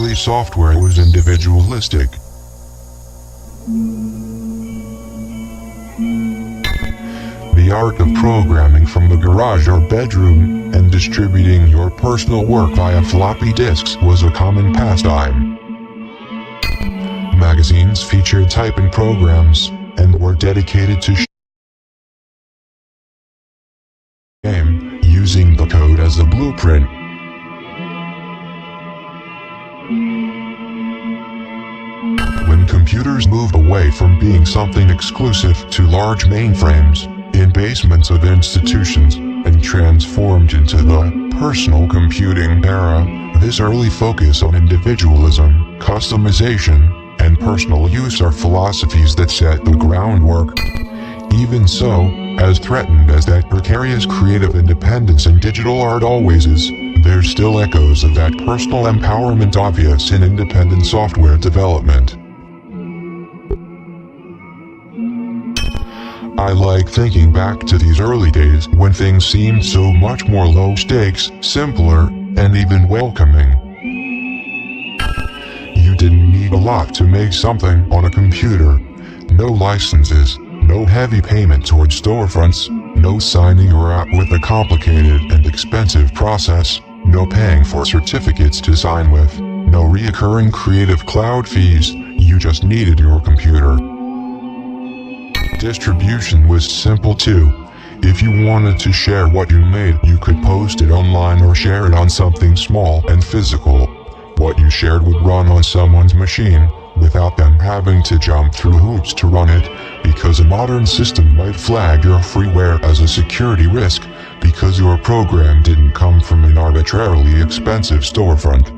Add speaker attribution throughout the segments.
Speaker 1: early software was individualistic. The art of programming from the garage or bedroom and distributing your personal work via floppy disks was a common pastime. Magazines featured typing programs and were dedicated to game, using the code as a blueprint. When computers moved away from being something exclusive to large mainframes in basements of institutions and transformed into the personal computing era, this early focus on individualism, customization, and personal use are philosophies that set the groundwork. Even so, as threatened as that precarious creative independence in digital art always is, there's still echoes of that personal empowerment obvious in independent software development. I like thinking back to these early days when things seemed so much more low stakes, simpler, and even welcoming. You didn't need a lot to make something on a computer. No licenses, no heavy payment towards storefronts, no signing your app with a complicated and expensive process, no paying for certificates to sign with, no reoccurring creative cloud fees. You just needed your computer. Distribution was simple too. If you wanted to share what you made, you could post it online or share it on something small and physical. What you shared would run on someone's machine, without them having to jump through hoops to run it, because a modern system might flag your freeware as a security risk, because your program didn't come from an arbitrarily expensive storefront.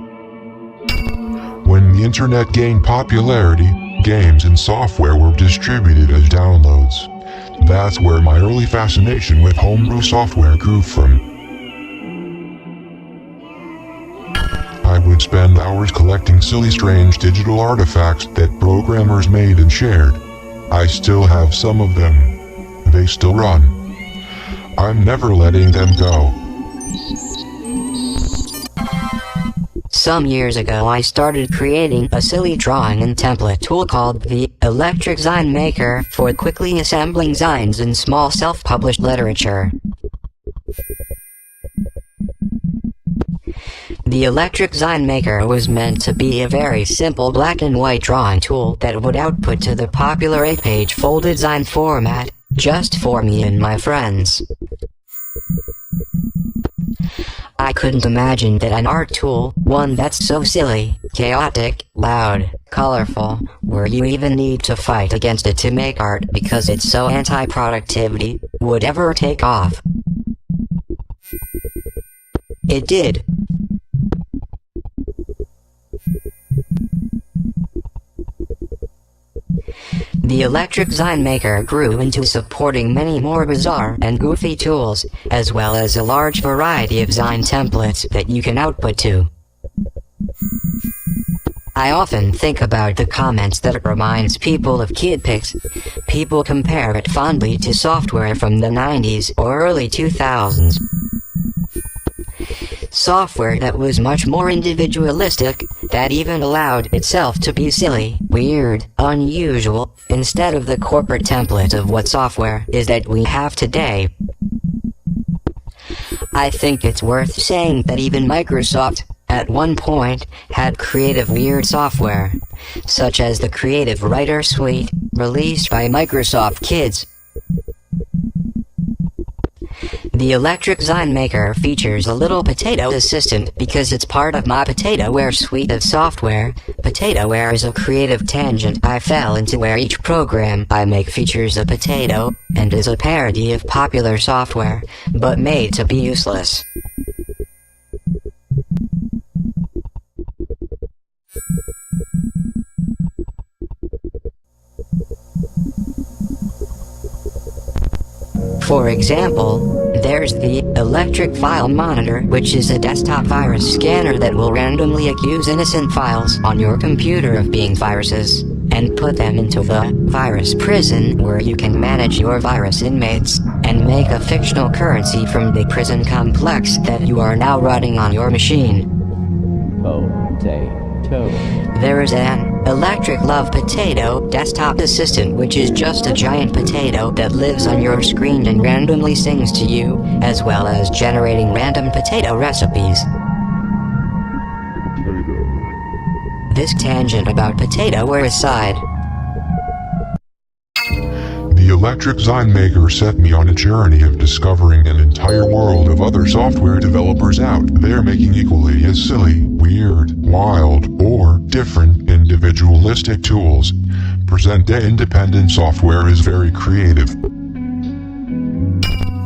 Speaker 1: When the internet gained popularity, games and software were distributed as downloads. That's where my early fascination with homebrew software grew from. I would spend hours collecting silly, strange digital artifacts that programmers made and shared. I still have some of them. They still run. I'm never letting them go.
Speaker 2: Some years ago I started creating a silly drawing and template tool called the Electric Zine Maker for quickly assembling zines in small self-published literature. The Electric Zine Maker was meant to be a very simple black and white drawing tool that would output to the popular 8-page folded zine format, just for me and my friends. I couldn't imagine that an art tool, one that's so silly, chaotic, loud, colorful, where you even need to fight against it to make art because it's so anti-productivity, would ever take off. It did. The Electric Zine Maker grew into supporting many more bizarre and goofy tools, as well as a large variety of zine templates that you can output to. I often think about the comments that it reminds people of kid pics. People compare it fondly to software from the 90s or early 2000s. Software that was much more individualistic, that even allowed itself to be silly, weird, unusual, instead of the corporate template of what software is that we have today. I think it's worth saying that even Microsoft, at one point, had creative weird software, such as the Creative Writer Suite, released by Microsoft Kids. The Electric Zine Maker features a little potato assistant because it's part of my Potatoware suite of software. Potatoware is a creative tangent I fell into where each program I make features a potato, and is a parody of popular software, but made to be useless. For example, there's the Electric File Monitor, which is a desktop virus scanner that will randomly accuse innocent files on your computer of being viruses, and put them into the virus prison where you can manage your virus inmates, and make a fictional currency from the prison complex that you are now running on your machine.
Speaker 3: Potato. potato.
Speaker 2: There is an electric love potato desktop assistant, which is just a giant potato that lives on your screen and randomly sings to you, as well as generating random potato recipes. This tangent about potato-ware aside.
Speaker 1: The electric sign maker set me on a journey of discovering an entire world of other software developers out there making equally as silly, weird, wild, or different individualistic tools. Present-day independent software is very creative.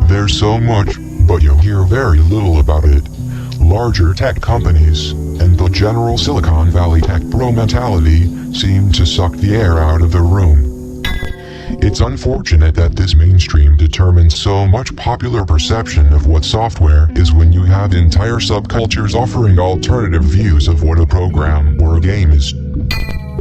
Speaker 1: There's so much, but you'll hear very little about it. Larger tech companies, and the general Silicon Valley tech bro mentality, seem to suck the air out of the room. It's unfortunate that this mainstream determines so much popular perception of what software is when you have entire subcultures offering alternative views of what a program or a game is.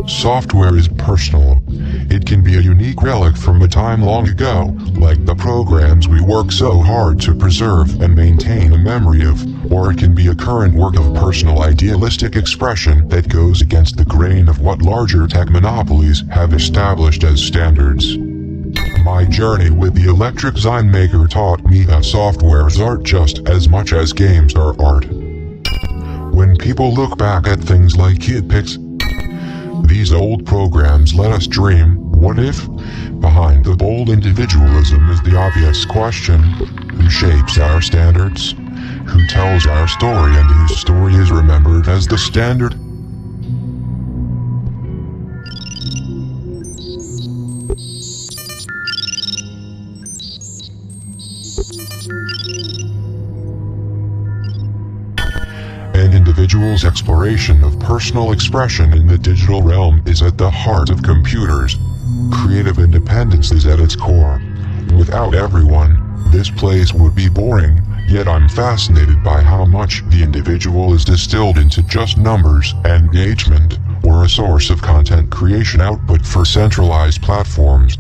Speaker 1: Software is personal. It can be a unique relic from a time long ago, like the programs we work so hard to preserve and maintain a memory of, or it can be a current work of personal idealistic expression that goes against the grain of what larger tech monopolies have established as standards. My journey with the electric sign maker taught me that software is art just as much as games are art. When people look back at things like KidPix, these old programs let us dream, what if? Behind the bold individualism is the obvious question: who shapes our standards? Who tells our story and whose story is remembered as the standard? An individual's exploration of personal expression in the digital realm is at the heart of computers. Creative independence is at its core. Without everyone, this place would be boring, yet I'm fascinated by how much the individual is distilled into just numbers and engagement, or a source of content creation output for centralized platforms.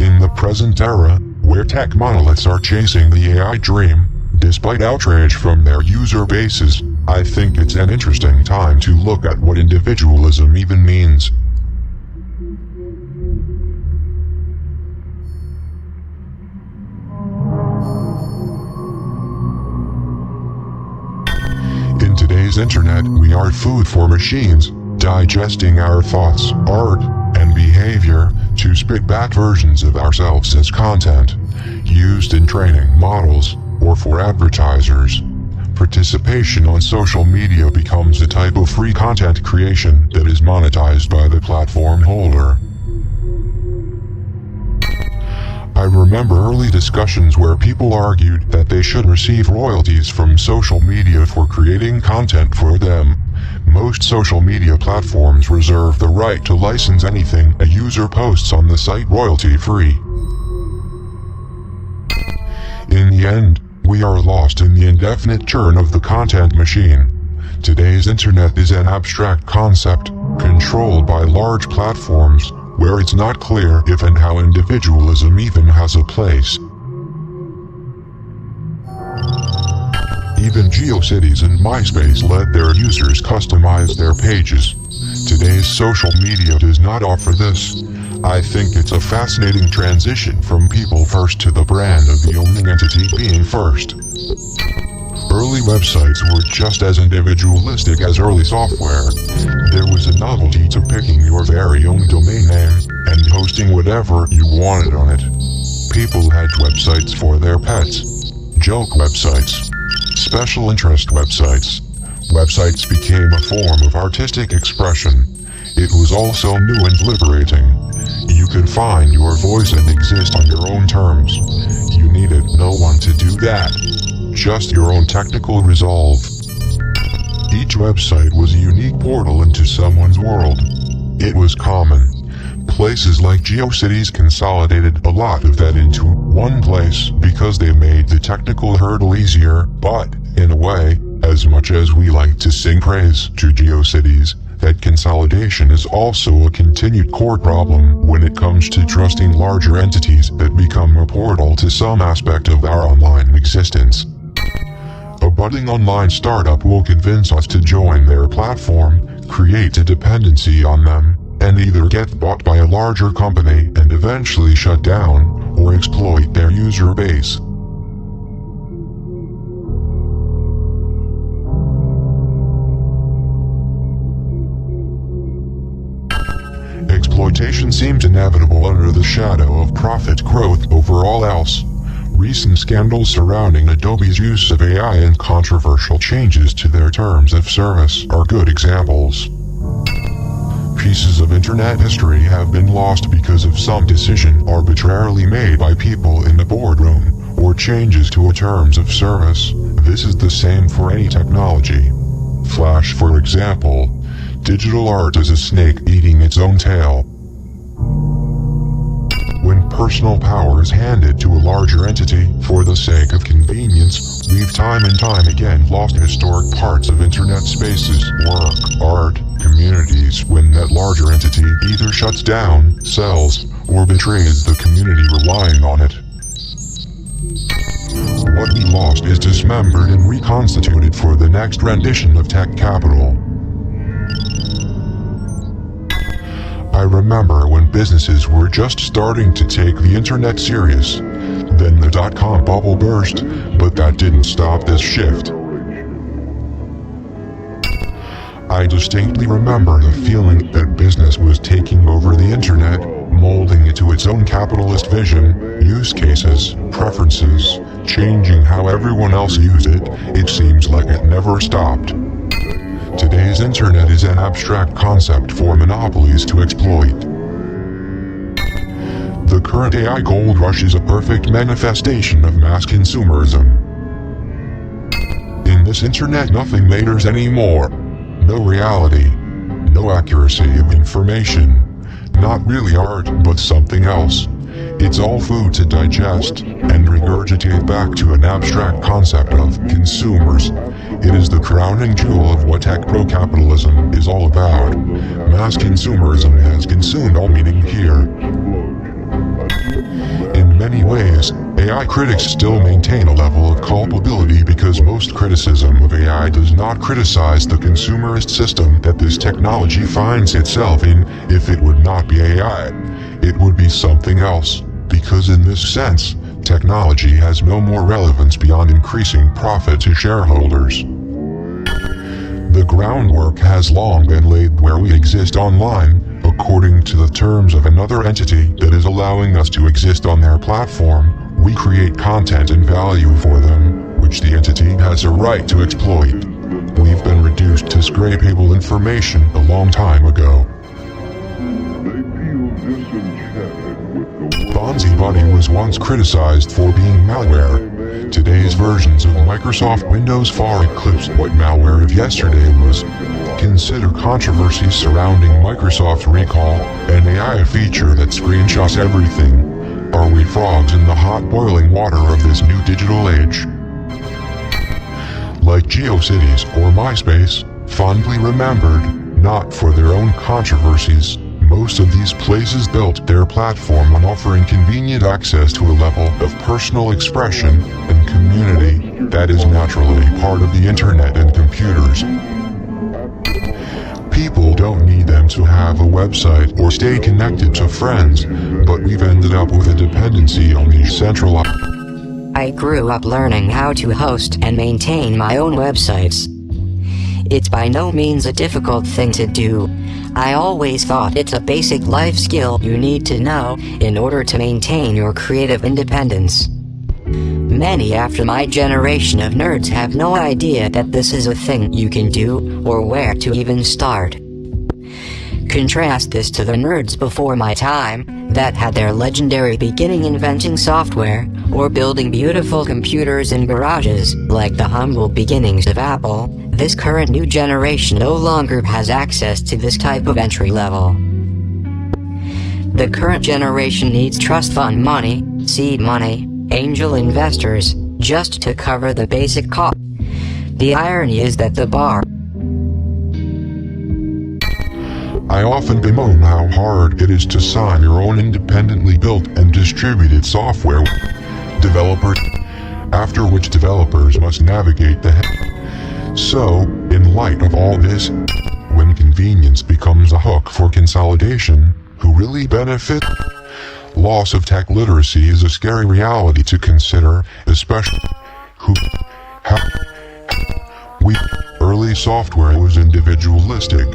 Speaker 1: In the present era, where tech monoliths are chasing the AI dream, despite outrage from their user bases, I think it's an interesting time to look at what individualism even means. In today's internet, we are food for machines, digesting our thoughts, art, and behavior to spit back versions of ourselves as content, used in training models, or for advertisers. Participation on social media becomes a type of free content creation that is monetized by the platform holder. I remember early discussions where people argued that they should receive royalties from social media for creating content for them. Most social media platforms reserve the right to license anything a user posts on the site royalty-free. In the end, we are lost in the indefinite churn of the content machine. Today's internet is an abstract concept, controlled by large platforms, where it's not clear if and how individualism even has a place. Even GeoCities and MySpace let their users customize their pages. Today's social media does not offer this. I think it's a fascinating transition from people first to the brand of the owning entity being first. Early websites were just as individualistic as early software. There was a novelty to picking your very own domain name and hosting whatever you wanted on it. People had websites for their pets, joke websites, special interest websites. Websites became a form of artistic expression. It was also new and liberating. You could find your voice and exist on your own terms. You needed no one to do that. Just your own technical resolve. Each website was a unique portal into someone's world. It was common. Places like GeoCities consolidated a lot of that into one place because they made the technical hurdle easier, but, in a way, as much as we like to sing praise to GeoCities, that consolidation is also a continued core problem when it comes to trusting larger entities that become a portal to some aspect of our online existence. A budding online startup will convince us to join their platform, create a dependency on them, and either get bought by a larger company and eventually shut down, or exploit their user base. Exploitation seems inevitable under the shadow of profit growth over all else. Recent scandals surrounding Adobe's use of AI and controversial changes to their terms of service are good examples. Pieces of internet history have been lost because of some decision arbitrarily made by people in the boardroom, or changes to a terms of service. This is the same for any technology. Flash, for example. Digital art is a snake eating its own tail. When personal power is handed to a larger entity for the sake of convenience, we've time and time again lost historic parts of internet spaces, work, art, communities when that larger entity either shuts down, sells, or betrays the community relying on it. What we lost is dismembered and reconstituted for the next rendition of tech capital. I remember when businesses were just starting to take the internet serious. Then the dot-com bubble burst, but that didn't stop this shift. I distinctly remember the feeling that business was taking over the internet, molding it to its own capitalist vision, use cases, preferences, changing how everyone else used it. It seems like it never stopped. Today's internet is an abstract concept for monopolies to exploit. The current AI gold rush is a perfect manifestation of mass consumerism. In this internet, nothing matters anymore. No reality, no accuracy of information. Not really art, but something else. It's all food to digest and regurgitate back to an abstract concept of consumers. It is the crowning jewel of what tech-pro-capitalism is all about. Mass consumerism has consumed all meaning here. In many ways, AI critics still maintain a level of culpability because most criticism of AI does not criticize the consumerist system that this technology finds itself in. If it would not be AI, it would be something else, because in this sense, technology has no more relevance beyond increasing profit to shareholders. The groundwork has long been laid where we exist online, according to the terms of another entity that is allowing us to exist on their platform. We create content and value for them, which the entity has a right to exploit. We've been reduced to scrapable information a long time ago. BonziBuddy was once criticized for being malware. Today's versions of Microsoft Windows far eclipse what malware of yesterday was. Consider controversies surrounding Microsoft Recall, an AI feature that screenshots everything. Are we frogs in the hot boiling water of this new digital age? Like GeoCities or MySpace, fondly remembered, not for their own controversies, most of these places built their platform on offering convenient access to a level of personal expression and community that is naturally part of the internet and computers. People don't need them to have a website or stay connected to friends, but we've ended up with a dependency on these centralized.
Speaker 2: I grew up learning how to host and maintain my own websites. It's by no means a difficult thing to do. I always thought it's a basic life skill you need to know in order to maintain your creative independence. Many after my generation of nerds have no idea that this is a thing you can do, or where to even start. Contrast this to the nerds before my time, that had their legendary beginning inventing software, or building beautiful computers in garages, like the humble beginnings of Apple. This current new generation no longer has access to this type of entry level. The current generation needs trust fund money, seed money, angel investors, just to cover the basic cost. The irony is that the bar.
Speaker 1: I often bemoan how hard it is to sign your own independently built and distributed software developers, after which developers must navigate the So, in light of all this, when convenience becomes a hook for consolidation, who really benefit? Loss of tech literacy is a scary reality to consider, especially how early software was individualistic.